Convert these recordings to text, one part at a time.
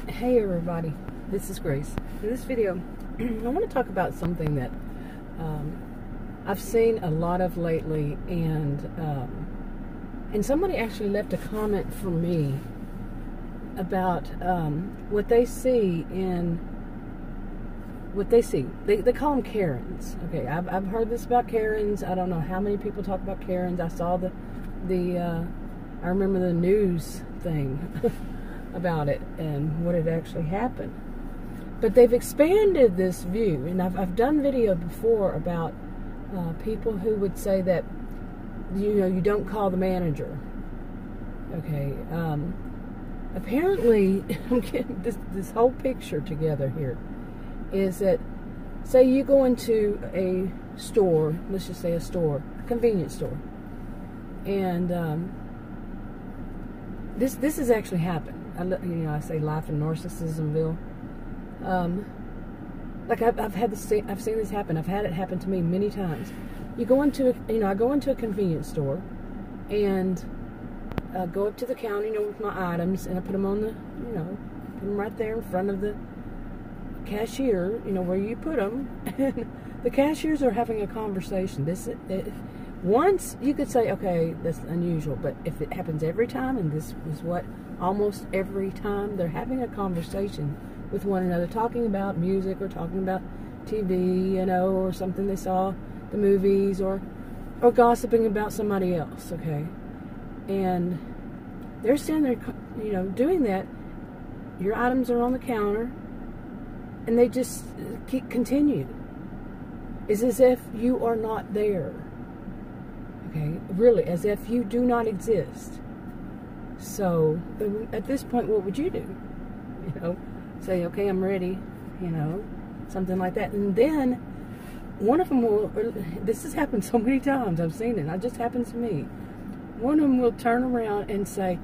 Hey everybody, this is Grace. In this video, I want to talk about something that I've seen a lot of lately, and somebody actually left a comment for me about what they see in They call them Karens. Okay, I've heard this about Karens. I don't know how many people talk about Karens. I saw I remember the news thing about it and what had actually happened. But they've expanded this view, and I've done video before about people who would say that you don't call the manager. Okay, apparently I'm getting this whole picture together here. Is that, say you go into a store, let's just say a convenience store, and this has actually happened. I say life in Narcissismville. Like I've seen this happen. I've had it happen to me many times. You go into I go into a convenience store, and go up to the counter, with my items, and I put them on the, put them right there in front of the cashier, where you put them. And the cashiers are having a conversation. Once you could say, okay, that's unusual, but if it happens every time, and this was what almost every time, they're having a conversation with one another, talking about music or talking about TV, or something they saw, the movies, or gossiping about somebody else, okay? And they're standing there, doing that. Your items are on the counter, and they just continue. It's as if you are not there. Okay? Really, as if you do not exist. So, at this point, what would you do? Say, okay, I'm ready, something like that. And then, one of them will, this has happened so many times, I've seen it, it just happens to me. One of them will turn around and say,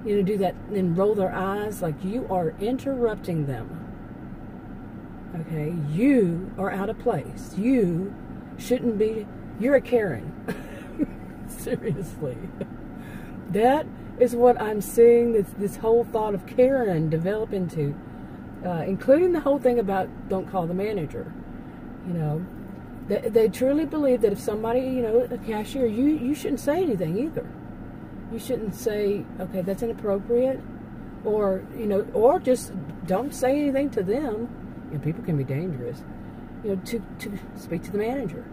do that, and then roll their eyes like you are interrupting them. Okay, you are out of place. You shouldn't be. You're a Karen. Seriously. That is what I'm seeing this whole thought of Karen develop into, including the whole thing about don't call the manager. They truly believe that if somebody, a cashier, you shouldn't say anything either. You shouldn't say, okay, that's inappropriate, or or just don't say anything to them. People can be dangerous, to speak to the manager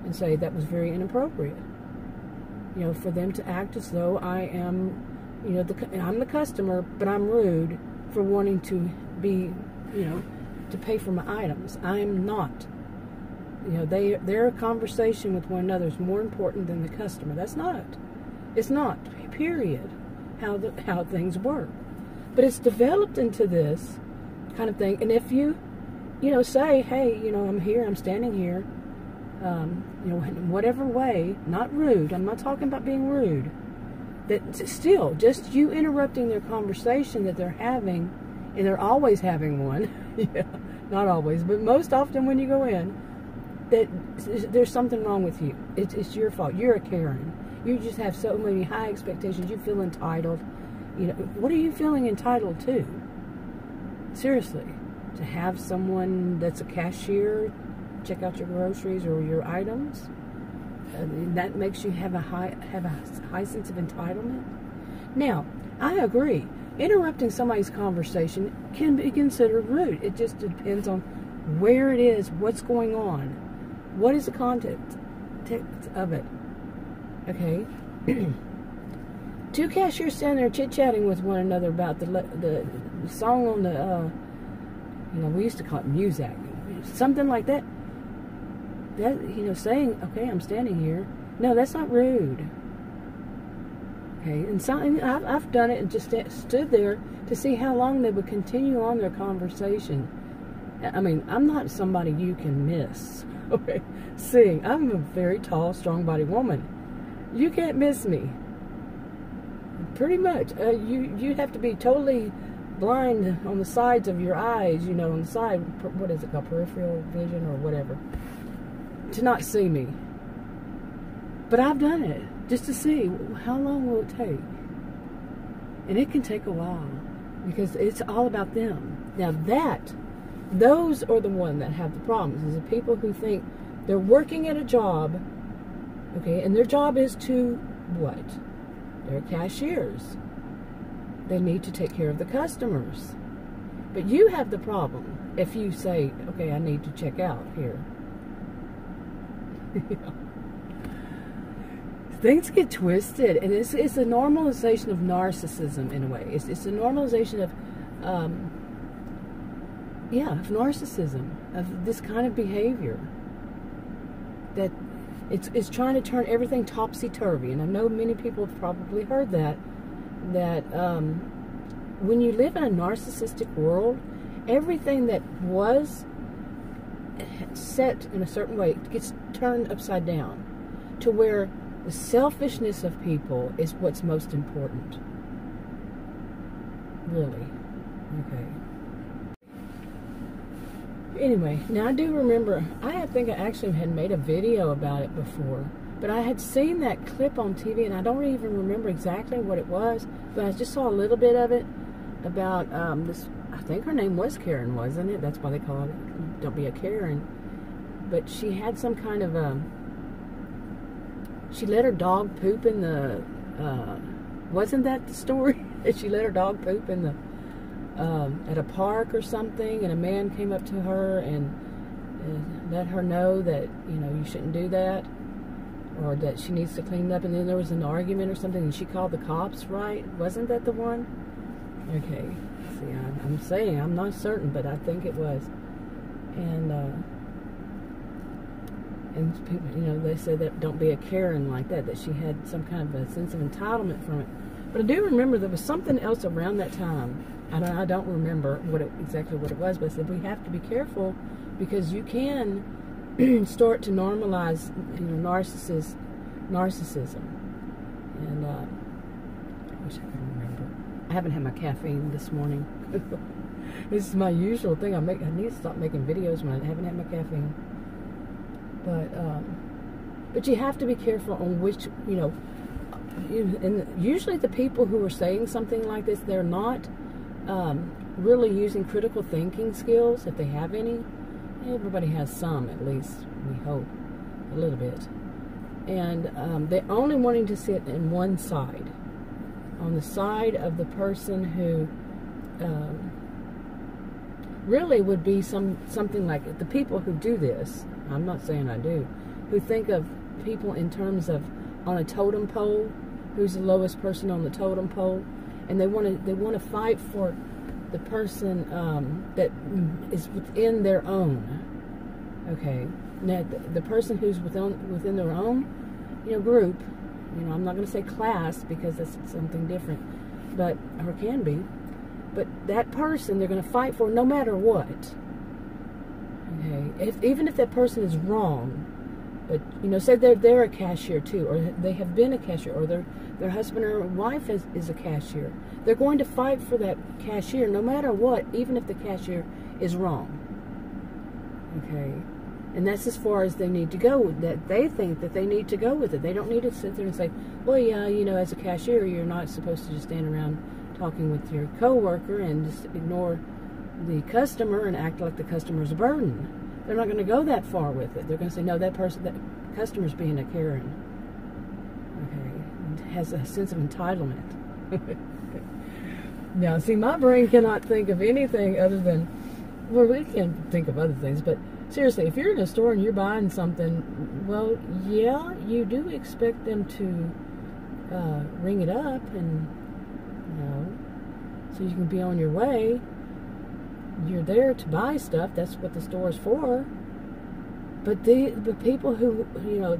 and say that was very inappropriate. For them to act as though I am, I'm the customer, but I'm rude for wanting to be, to pay for my items. I am not. Their conversation with one another is more important than the customer. That's not. It's not. Period. How things work. But it's developed into this kind of thing. And if you say, hey, I'm here, I'm standing here, in whatever way, not rude, I'm not talking about being rude, that still, just you interrupting their conversation that they're having, and they're always having one, yeah, not always, but most often when you go in, that there's something wrong with you. It's your fault. You're a Karen. You just have so many high expectations. You feel entitled. What are you feeling entitled to? Seriously. To have someone that's a cashier check out your groceries or your items, that makes you have a high sense of entitlement. Now, I agree. Interrupting somebody's conversation can be considered rude. It just depends on where it is, what's going on, what is the context of it. Okay. Two cashiers standing there chit-chatting with one another about the song on the we used to call it music, something like that. That, saying, okay, I'm standing here. No, that's not rude. Okay, and I've done it and just stood there to see how long they would continue on their conversation. I mean, I'm not somebody you can miss. Okay, see, I'm a very tall, strong-bodied woman. You can't miss me. Pretty much. You'd have to be totally blind on the sides of your eyes, on the side, what is it called, peripheral vision or whatever, to not see me. But I've done it just to see how long will it take. And it can take a while. because it's all about them. Now those are the ones that have the problems, is the people who think they're working at a job, okay, and their job is to what? They're cashiers. They need to take care of the customers. But you have the problem if you say, okay, I need to check out here. Things get twisted, and it's a normalization of narcissism in a way. It's a normalization of, of narcissism, of this kind of behavior. That it's trying to turn everything topsy-turvy, and I know many people have probably heard that when you live in a narcissistic world, everything that was set in a certain way gets turned upside down to where the selfishness of people is what's most important. Really. Okay. Anyway, now I do remember, I think I actually had made a video about it before, but I had seen that clip on TV, and I don't even remember exactly what it was, but I just saw a little bit of it about this, I think her name was Karen, wasn't it? That's why they call it, don't be a Karen. But she had some kind of she let her dog poop in the, wasn't that the story? She let her dog poop in the, at a park or something, and a man came up to her and let her know that, you shouldn't do that, or that she needs to clean it up, and then there was an argument or something, and she called the cops, right? Wasn't that the one? Okay. See, I'm saying, I'm not certain, but I think it was. And people, they said that don't be a Karen like that, that she had some kind of a sense of entitlement from it. But I do remember there was something else around that time. I don't remember exactly what it was, but I said we have to be careful because you can start to normalize, narcissism. And I wish I could remember. I haven't had my caffeine this morning. This is my usual thing. I need to stop making videos when I haven't had my caffeine. But you have to be careful on which, and usually the people who are saying something like this, they're not really using critical thinking skills, if they have any. Everybody has some, at least, we hope, a little bit. And they're only wanting to sit in one side, on the side of the person who really would be something like the people who do this. I'm not saying I do, who think of people in terms of on a totem pole, who's the lowest person on the totem pole, and they want to fight for the person that is within their own. Okay, now the person who's within their own, group. I'm not going to say class because that's something different, but or can be. But that person they're going to fight for no matter what. Okay, even if that person is wrong, but say they're a cashier too, or they have been a cashier, or their husband or wife is a cashier, they're going to fight for that cashier no matter what, even if the cashier is wrong. Okay, and that's as far as they need to go. That they think that they need to go with it. They don't need to sit there and say, well, yeah, as a cashier, you're not supposed to just stand around talking with your coworker and just ignore the customer and act like the customer's a burden. They're not going to go that far with it. They're going to say, no, that customer's being a Karen. Okay, and has a sense of entitlement. Now, see, my brain cannot think of anything other than, well, we can think of other things, but seriously, if you're in a store and you're buying something, well, yeah, you do expect them to ring it up and, so you can be on your way. You're there to buy stuff. That's what the store is for. But the people who,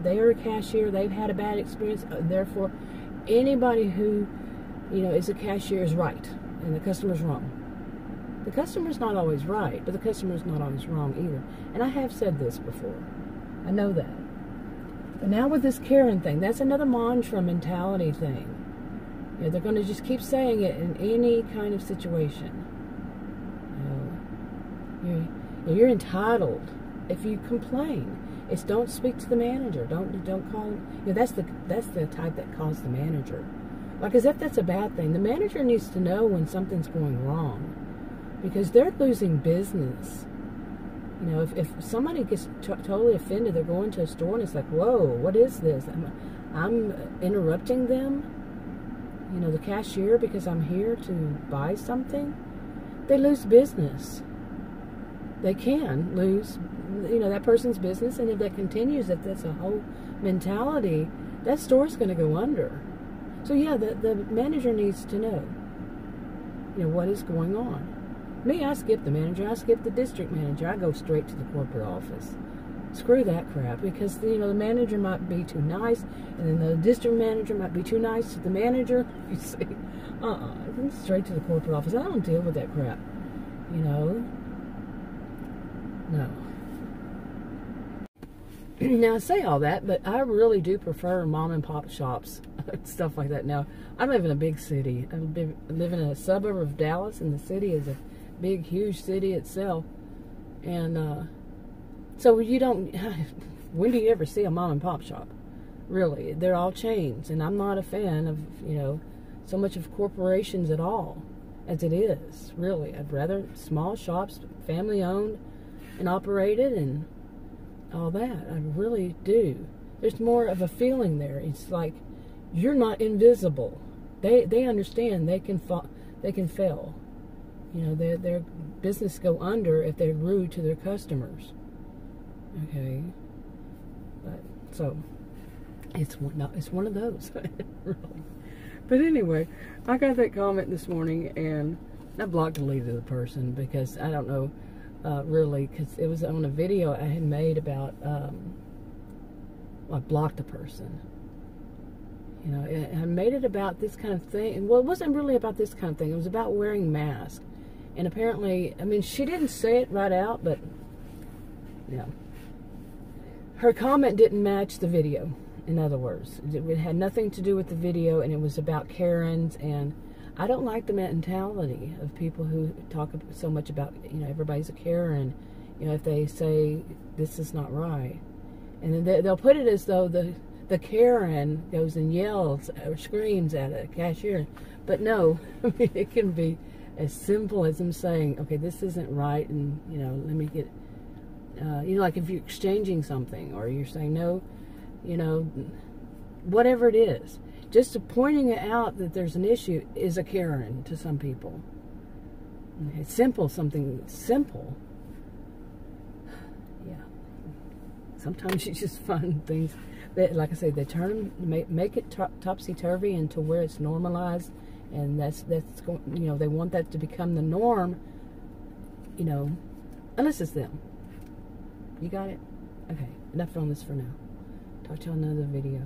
they're a cashier, they've had a bad experience, therefore anybody who, is a cashier is right and the customer's wrong. The customer's not always right, but the customer's not always wrong either. And I have said this before. I know that. But now with this Karen thing, that's another mantra mentality thing. They're going to just keep saying it in any kind of situation. You're entitled. If you complain, it's don't speak to the manager. Don't call him. That's the type that calls the manager. Like as if that's a bad thing. The manager needs to know when something's going wrong, because they're losing business. You know, if somebody gets totally offended, they're going to a store and it's like, whoa, what is this? I'm interrupting them, you know, the cashier, because I'm here to buy something. They lose business. They can lose, you know, that person's business, and if that continues, if that's a whole mentality, that store's going to go under. So yeah, the manager needs to know, you know, what is going on. Me, I skip the manager. I skip the district manager. I go straight to the corporate office. Screw that crap, because you know the manager might be too nice, and then the district manager might be too nice to the manager. You see, straight to the corporate office. I don't deal with that crap. You know, no. Now I say all that, but I really do prefer mom and pop shops, stuff like that. Now I live in a big city. I live in a suburb of Dallas, and the city is a big, huge city itself. And so you don't. When do you ever see a mom and pop shop? Really, they're all chains, and I'm not a fan of, you know, so much of corporations at all as it is. Really, I'd rather small shops, family owned and operated, and all that. I really do. There's more of a feeling there. It's like you're not invisible. They understand they can fail. You know, their business go under if they're rude to their customers. Okay, but so it's one of those. Really. But anyway, I got that comment this morning, and I blocked and deleted the person because I don't know. Really, because it was on a video I had made about, I blocked a person. You know, I made it about this kind of thing. Well, it wasn't really about this kind of thing. It was about wearing masks. And apparently, I mean, she didn't say it right out, but, yeah. Her comment didn't match the video, in other words. It had nothing to do with the video, and it was about Karens, and I don't like the mentality of people who talk so much about, you know, everybody's a Karen, you know, if they say this is not right. And then they'll put it as though the Karen goes and yells or screams at a cashier. But no, I mean, it can be as simple as them saying, okay, this isn't right, and, you know, let me get, you know, like if you're exchanging something, or you're saying no, you know, whatever it is. Just pointing it out that there's an issue is a Karen to some people. Okay, simple, something simple. Yeah. Sometimes you just find things that, like I say, they turn, make it topsy-turvy into where it's normalized, and that's you know, they want that to become the norm. You know, unless it's them. You got it? Okay. Enough on this for now. Talk to you on another video.